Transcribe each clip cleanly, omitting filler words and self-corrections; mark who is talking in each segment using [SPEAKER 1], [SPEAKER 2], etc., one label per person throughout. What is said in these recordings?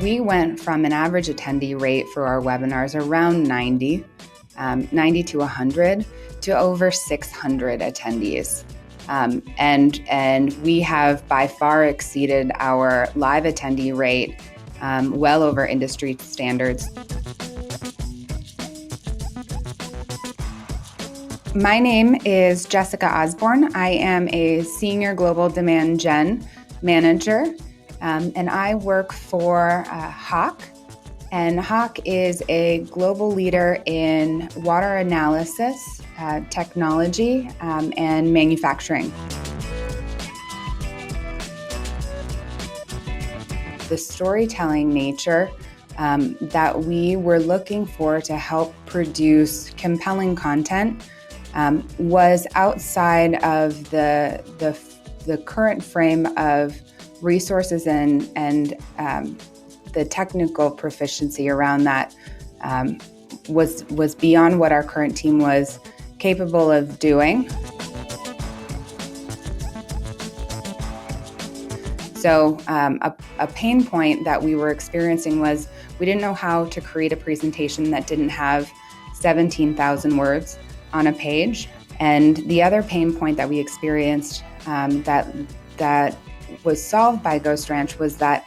[SPEAKER 1] We went from an average attendee rate for our webinars around 90 to 100 to over 600 attendees. And we have by far exceeded our live attendee rate well over industry standards. My name is Jessica Osborn. I am a Senior Global Demand Gen Manager, and I work for Hach. And Hach is a global leader in water analysis, technology, and manufacturing. The storytelling nature that we were looking for to help produce compelling content was outside of the current frame of resources and the technical proficiency around that was beyond what our current team was capable of doing. So a pain point that we were experiencing was we didn't know how to create a presentation that didn't have 17,000 words on a page. And the other pain point that we experienced that was solved by GhostRanch was that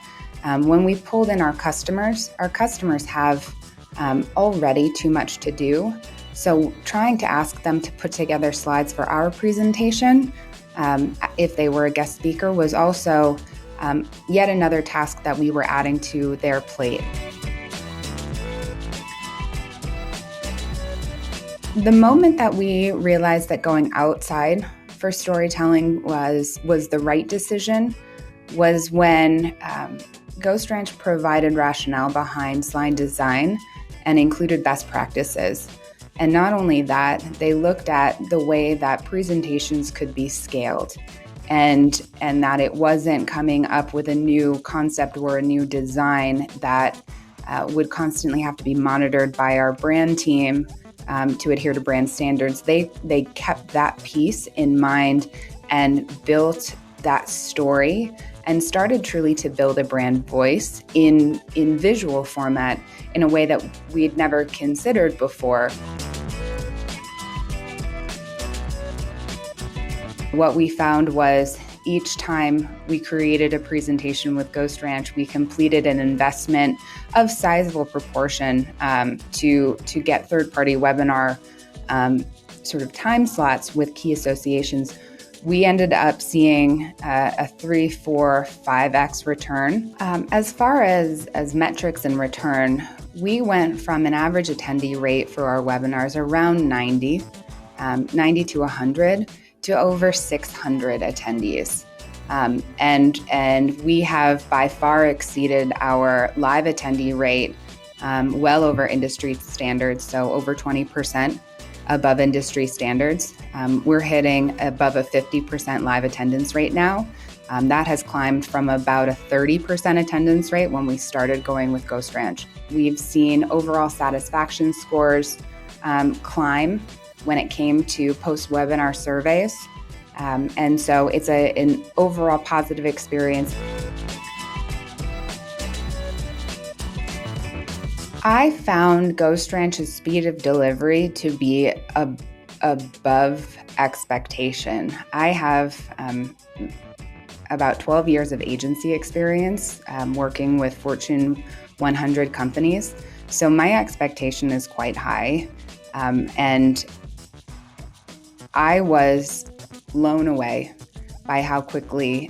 [SPEAKER 1] when we pulled in our customers have already too much to do. So trying to ask them to put together slides for our presentation, if they were a guest speaker, was also yet another task that we were adding to their plate. The moment that we realized that going outside for storytelling was the right decision was when GhostRanch provided rationale behind slide design and included best practices. And not only that, they looked at the way that presentations could be scaled and that it wasn't coming up with a new concept or a new design that would constantly have to be monitored by our brand team to adhere to brand standards. They kept that piece in mind and built that story and started truly to build a brand voice in visual format in a way that we'd never considered before. What we found was each time we created a presentation with GhostRanch, we completed an investment of sizable proportion to get third-party webinar sort of time slots with key associations. We ended up seeing a 3, 4, 5x return. As far as metrics and return, we went from an average attendee rate for our webinars around 90 to 100 to over 600 attendees. And we have by far exceeded our live attendee rate well over industry standards, so over 20% above industry standards. We're hitting above a 50% live attendance rate now. That has climbed from about a 30% attendance rate when we started going with GhostRanch. We've seen overall satisfaction scores climb when it came to post-webinar surveys. And so it's an overall positive experience. I found GhostRanch's speed of delivery to be above expectation. I have about 12 years of agency experience working with Fortune 100 companies. So my expectation is quite high. And I was blown away by how quickly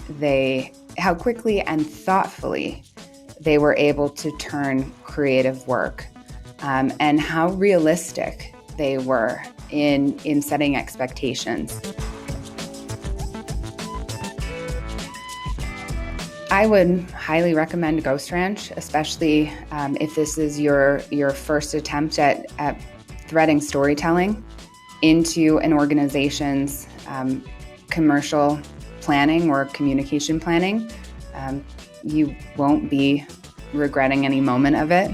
[SPEAKER 1] and thoughtfully they were able to turn creative work, and how realistic they were in setting expectations. I would highly recommend GhostRanch, especially if this is your first attempt at threading storytelling into an organization's commercial planning or communication planning. You won't be regretting any moment of it.